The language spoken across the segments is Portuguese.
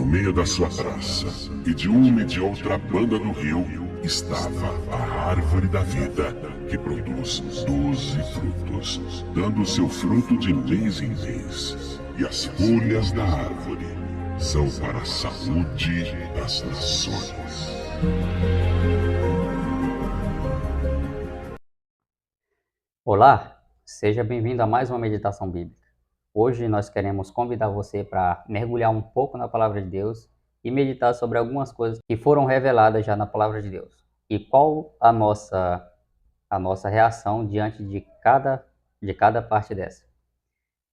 meio da sua praça, e de uma e de outra banda do rio, estava a árvore da vida, que produz 12 frutos, dando seu fruto de mês em mês. E as folhas da árvore são para a saúde das nações. Olá, seja bem-vindo a mais uma meditação bíblica. Hoje nós queremos convidar você para mergulhar um pouco na Palavra de Deus e meditar sobre algumas coisas que foram reveladas já na Palavra de Deus. E qual a nossa reação diante de cada parte dessa.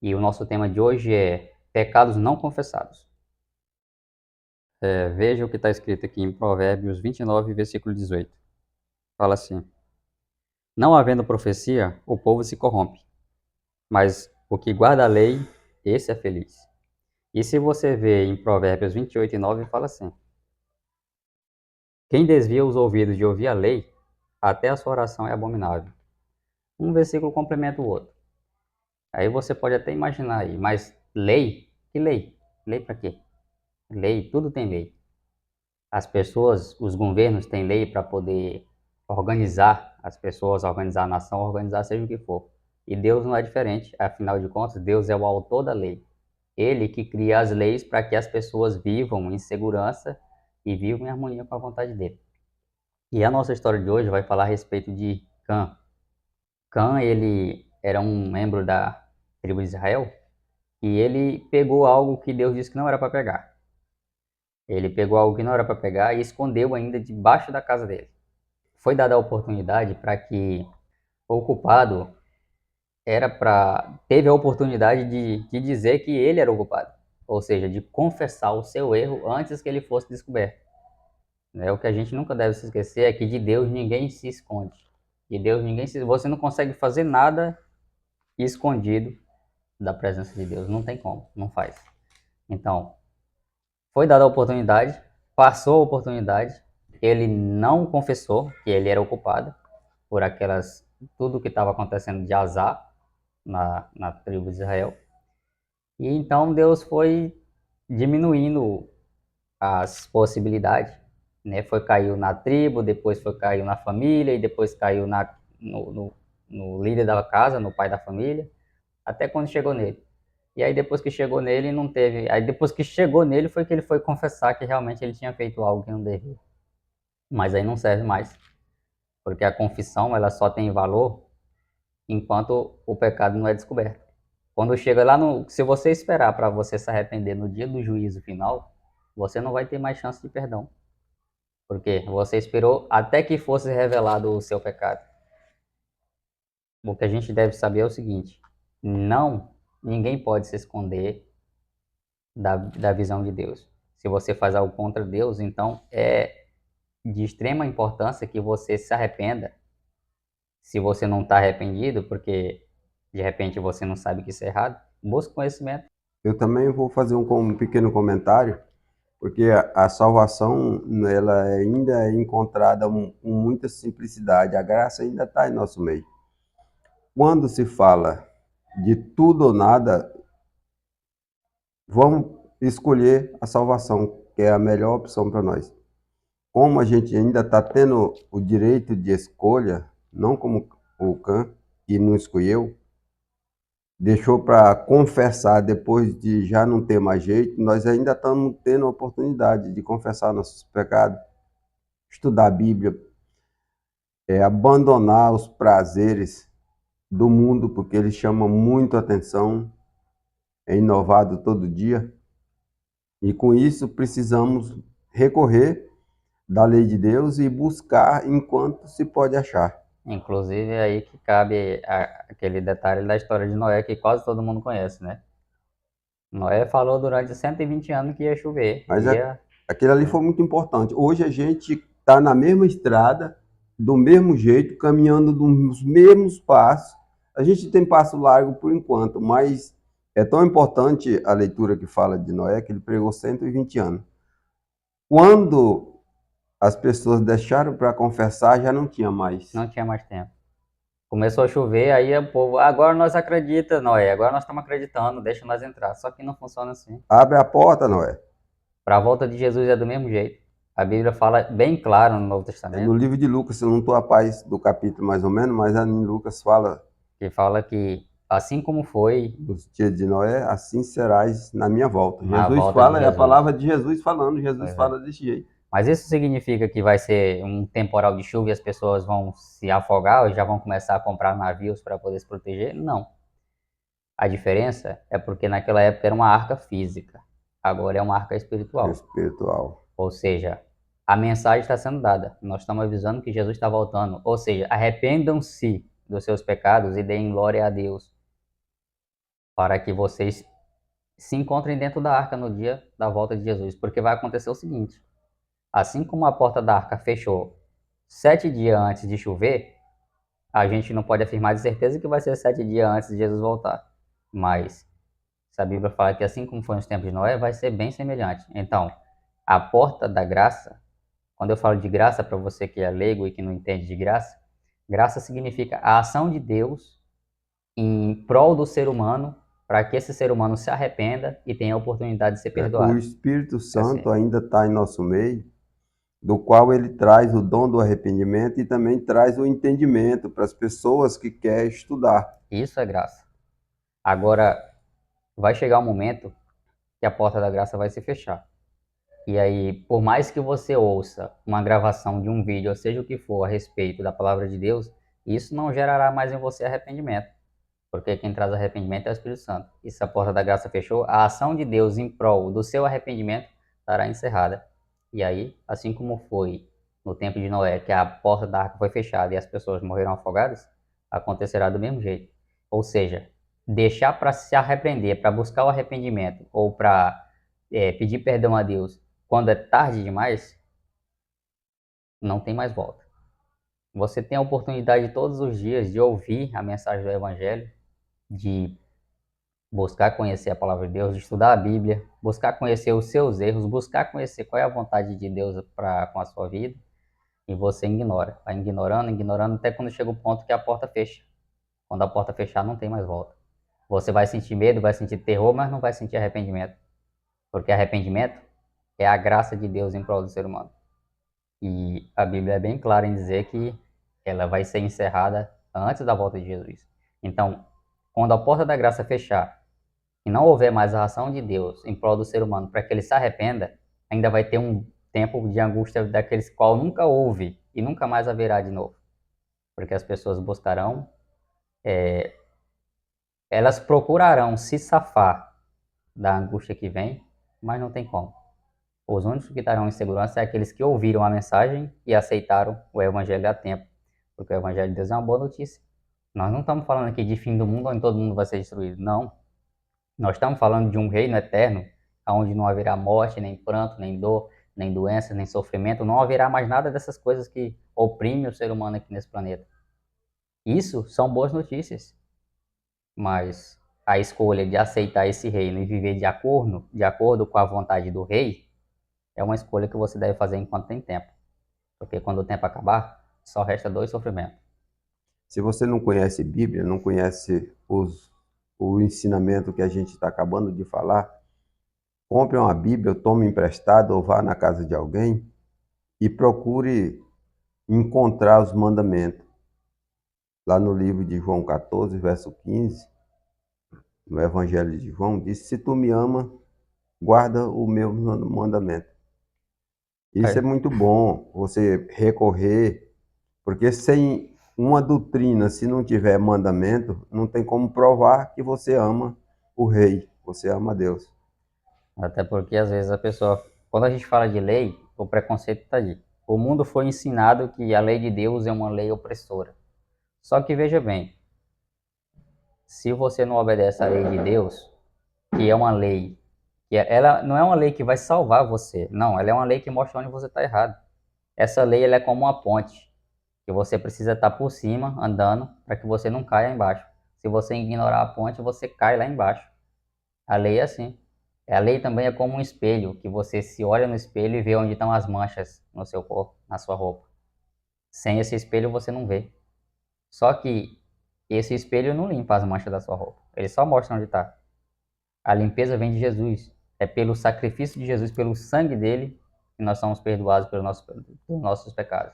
E o nosso tema de hoje é pecados não confessados. Veja o que está escrito aqui em Provérbios 29, versículo 18. Fala assim: Não havendo profecia, o povo se corrompe, mas o que guarda a lei, esse é feliz. E se você vê em Provérbios 28 e 9, fala assim: Quem desvia os ouvidos de ouvir a lei, até a sua oração é abominável. Um versículo complementa o outro. Aí você pode até imaginar aí, mas lei? Que lei? Lei para quê? Lei, tudo tem lei. As pessoas, os governos têm lei para poder organizar as pessoas, organizar a nação, organizar seja o que for. E Deus não é diferente, afinal de contas, Deus é o autor da lei. Ele que cria as leis para que as pessoas vivam em segurança e vivam em harmonia com a vontade dele. E a nossa história de hoje vai falar a respeito de Cã. Cã, ele era um membro da tribo de Israel e ele pegou algo que Deus disse que não era para pegar. Ele pegou algo que não era para pegar e escondeu ainda debaixo da casa dele. Foi dada a oportunidade para que o culpado teve a oportunidade de dizer que ele era o culpado, ou seja, de confessar o seu erro antes que ele fosse descoberto. O que a gente nunca deve se esquecer é que de Deus ninguém se esconde. De Deus você não consegue fazer nada escondido da presença de Deus, não tem como, não faz. Então, foi dada a oportunidade, passou a oportunidade, ele não confessou que ele era o culpado por tudo que estava acontecendo de azar na tribo de Israel. E então Deus foi diminuindo as possibilidades, né? Caiu na tribo, depois caiu na família, e depois caiu no líder da casa, no pai da família, até quando chegou nele. E aí depois que chegou nele, não teve... Aí depois que chegou nele foi que ele foi confessar que realmente ele tinha feito algo que não devia. Mas aí não serve mais, porque a confissão ela só tem valor enquanto o pecado não é descoberto. Quando chega lá se você esperar para você se arrepender no dia do juízo final, você não vai ter mais chance de perdão. Porque você esperou até que fosse revelado o seu pecado. O que a gente deve saber é o seguinte: ninguém pode se esconder da visão de Deus. Se você faz algo contra Deus, então é de extrema importância que você se arrependa. Se você não está arrependido, porque de repente você não sabe que isso é errado, busque conhecimento. Eu também vou fazer um pequeno comentário, porque a salvação ela ainda é encontrada com muita simplicidade, a graça ainda está em nosso meio. Quando se fala de tudo ou nada, vamos escolher a salvação, que é a melhor opção para nós. Como a gente ainda está tendo o direito de escolha, não como o Cã, que não escolheu, deixou para confessar depois de já não ter mais jeito, nós ainda estamos tendo a oportunidade de confessar nossos pecados, estudar a Bíblia, abandonar os prazeres do mundo, porque eles chamam muito atenção, é inovado todo dia, e com isso precisamos recorrer da lei de Deus e buscar enquanto se pode achar. Inclusive é aí que cabe aquele detalhe da história de Noé que quase todo mundo conhece, né? Noé falou durante 120 anos que ia chover. Mas aquele ali foi muito importante. Hoje a gente está na mesma estrada, do mesmo jeito, caminhando nos mesmos passos. A gente tem passo largo por enquanto, mas é tão importante a leitura que fala de Noé, que ele pregou 120 anos. Quando as pessoas deixaram para confessar, já não tinha mais. Não tinha mais tempo. Começou a chover, aí o povo, agora nós acreditamos, Noé, agora nós estamos acreditando, deixa nós entrar. Só que não funciona assim. Abre a porta, Noé. Para a volta de Jesus é do mesmo jeito. A Bíblia fala bem claro no Novo No Testamento, livro de Lucas, eu não estou a paz do capítulo mais ou menos, mas em Lucas fala que fala que assim como foi dos dias de Noé, assim serás na minha volta. na Jesus volta de fala, é a Jesus. palavra de Jesus falando, Jesus Pois é. fala desse jeito. Mas isso significa que vai ser um temporal de chuva e as pessoas vão se afogar ou já vão começar a comprar navios para poder se proteger? Não. A diferença é porque naquela época era uma arca física, agora é uma arca espiritual. Espiritual. Ou seja, a mensagem está sendo dada. Nós estamos avisando que Jesus está voltando. Ou seja, arrependam-se dos seus pecados e deem glória a Deus, para que vocês se encontrem dentro da arca no dia da volta de Jesus. Porque vai acontecer o seguinte: assim como a porta da arca fechou 7 dias antes de chover, a gente não pode afirmar de certeza que vai ser 7 dias antes de Jesus voltar. Mas se a Bíblia fala que assim como foi nos tempos de Noé, vai ser bem semelhante. Então, a porta da graça, quando eu falo de graça para você que é leigo e que não entende de graça, graça significa a ação de Deus em prol do ser humano, para que esse ser humano se arrependa e tenha a oportunidade de ser O perdoado. Espírito Assim, Santo ainda está em nosso meio, do qual ele traz o dom do arrependimento e também traz o entendimento para as pessoas que querem estudar. isso é graça. Agora, vai chegar um momento que a porta da graça vai se fechar. E aí, por mais que você ouça uma gravação de um vídeo, ou seja o que for, a respeito da palavra de Deus, isso não gerará mais em você arrependimento, porque quem traz arrependimento é o Espírito Santo. E se a porta da graça fechou, a ação de Deus em prol do seu arrependimento estará encerrada. E aí, assim como foi no tempo de Noé, que a porta da arca foi fechada e as pessoas morreram afogadas, acontecerá do mesmo jeito. Ou seja, deixar para se arrepender, para buscar o arrependimento ou para pedir perdão a Deus quando é tarde demais, não tem mais volta. Você tem a oportunidade todos os dias de ouvir a mensagem do Evangelho, de buscar conhecer a palavra de Deus, de estudar a Bíblia, buscar conhecer os seus erros, buscar conhecer qual é a vontade de Deus com a sua vida, e você ignora. Vai ignorando, ignorando, até quando chega o ponto que a porta fecha. Quando a porta fechar, não tem mais volta. Você vai sentir medo, vai sentir terror, mas não vai sentir arrependimento. Porque arrependimento é a graça de Deus em prol do ser humano. E a Bíblia é bem clara em dizer que ela vai ser encerrada antes da volta de Jesus. Então, quando a porta da graça fechar e não houver mais a ação de Deus em prol do ser humano para que ele se arrependa, ainda vai ter um tempo de angústia daqueles qual nunca houve e nunca mais haverá de novo. Porque as pessoas buscarão, elas procurarão se safar da angústia que vem, mas não tem como. Os únicos que estarão em segurança é aqueles que ouviram a mensagem e aceitaram o Evangelho a tempo. Porque o Evangelho de Deus é uma boa notícia. Nós não estamos falando aqui de fim do mundo onde todo mundo vai ser destruído. Não. Nós estamos falando de um reino eterno, onde não haverá morte, nem pranto, nem dor, nem doença, nem sofrimento. Não haverá mais nada dessas coisas que oprimem o ser humano aqui nesse planeta. Isso são boas notícias. Mas a escolha de aceitar esse reino e viver de acordo com a vontade do rei é uma escolha que você deve fazer enquanto tem tempo. Porque quando o tempo acabar, só resta dois sofrimentos. Se você não conhece Bíblia, não conhece o ensinamento que a gente está acabando de falar, compre uma Bíblia, tome emprestado ou vá na casa de alguém e procure encontrar os mandamentos. Lá no livro de João 14, verso 15, no Evangelho de João, diz: Se tu me ama, guarda o meu mandamento. Isso é É, muito bom, você recorrer, porque sem uma doutrina, se não tiver mandamento, não tem como provar que você ama o rei, você ama Deus. até porque às vezes a pessoa, quando a gente fala de lei, o preconceito está ali. O mundo foi ensinado que a lei de Deus é uma lei opressora. Só que veja bem, se você não obedece à lei de Deus, que é uma lei, ela não é uma lei que vai salvar você, não, ela é uma lei que mostra onde você está errado. Essa lei ela é como uma ponte, que você precisa estar por cima, andando, para que você não caia embaixo. Se você ignorar a ponte, você cai lá embaixo. A lei é assim. A lei também é como um espelho, que você se olha no espelho e vê onde estão as manchas no seu corpo, na sua roupa. Sem esse espelho você não vê. Só que esse espelho não limpa as manchas da sua roupa. Ele só mostra onde está. A limpeza vem de Jesus. É pelo sacrifício de Jesus, pelo sangue dele, que nós somos perdoados pelos nossos pecados.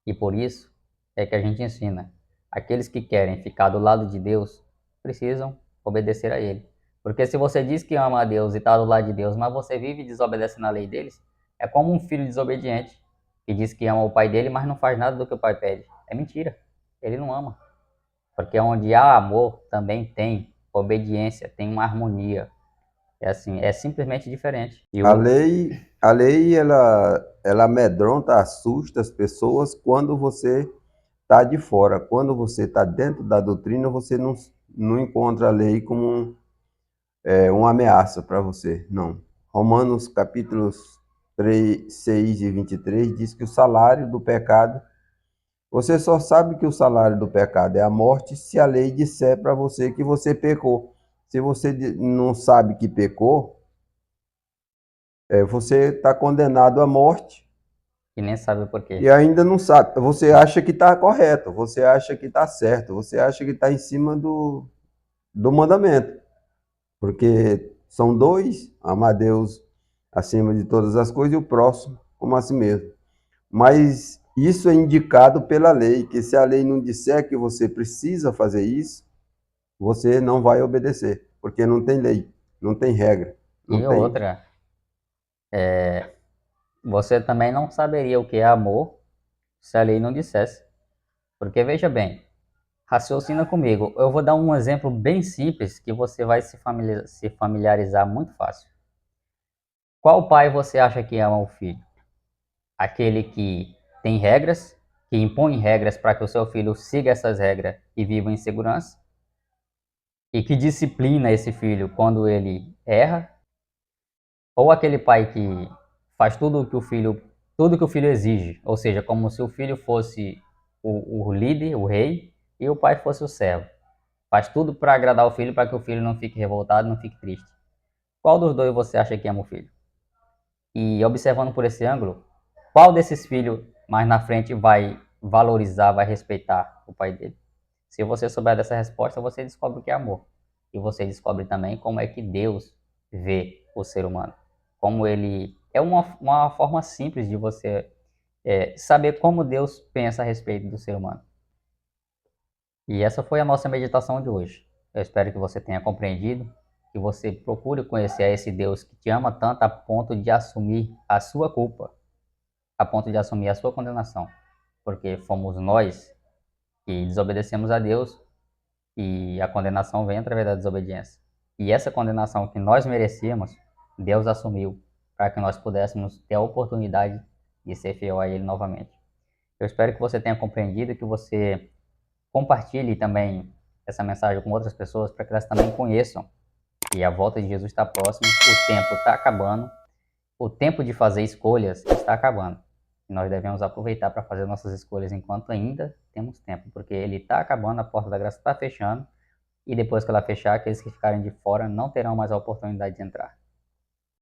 E por isso é que a gente ensina: aqueles que querem ficar do lado de Deus precisam obedecer a Ele. Porque se você diz que ama a Deus e está do lado de Deus, mas você vive desobedecendo a lei deles, é como um filho desobediente que diz que ama o pai dele, mas não faz nada do que o pai pede. É mentira. Ele não ama. Porque onde há amor também tem obediência, tem uma harmonia. É assim, é simplesmente diferente. E Ela amedronta, assusta as pessoas quando você está de fora. Quando você está dentro da doutrina, você não encontra a lei como uma ameaça para você. Não. Romanos capítulos 3, 6 e 23 diz que o salário do pecado, você só sabe que o salário do pecado é a morte se a lei disser para você que você pecou. Se você não sabe que pecou, você está condenado à morte nem sabe por e quê. ainda não sabe. Você acha que está correto, você acha que está certo, você acha que está em cima do mandamento. Porque são dois: amar a Deus acima de todas as coisas e o próximo como a si mesmo. Mas isso é indicado pela lei, que se a lei não disser que você precisa fazer isso, você não vai obedecer, porque não tem lei, não tem regra, não E tem. outra, você também não saberia o que é amor se a lei não dissesse. Porque veja bem, raciocina comigo. Eu vou dar um exemplo bem simples que você vai se familiarizar muito fácil. Qual pai você acha que ama o filho? Aquele que tem regras, que impõe regras para que o seu filho siga essas regras e viva em segurança? E que disciplina esse filho quando ele erra? Ou aquele pai que faz tudo que o filho exige, ou seja, como se o filho fosse o líder, o rei, e o pai fosse o servo. Faz tudo para agradar o filho, para que o filho não fique revoltado, não fique triste. Qual dos dois você acha que ama o filho? E observando por esse ângulo, qual desses filhos mais na frente vai valorizar, vai respeitar o pai dele? Se você souber dessa resposta, você descobre o que é amor. E você descobre também como é que Deus vê o ser humano. Como ele. É uma forma simples de você saber como Deus pensa a respeito do ser humano. E essa foi a nossa meditação de hoje. Eu espero que você tenha compreendido, que você procure conhecer a esse Deus que te ama tanto a ponto de assumir a sua culpa, a ponto de assumir a sua condenação. Porque fomos nós que desobedecemos a Deus e a condenação vem através da desobediência. E essa condenação que nós merecíamos, Deus assumiu para que nós pudéssemos ter a oportunidade de ser fiel a Ele novamente. Eu espero que você tenha compreendido e que você compartilhe também essa mensagem com outras pessoas para que elas também conheçam que a volta de Jesus está próxima, o tempo está acabando, o tempo de fazer escolhas está acabando. E nós devemos aproveitar para fazer nossas escolhas enquanto ainda temos tempo, porque ele está acabando, a porta da graça está fechando, e depois que ela fechar, aqueles que ficarem de fora não terão mais a oportunidade de entrar.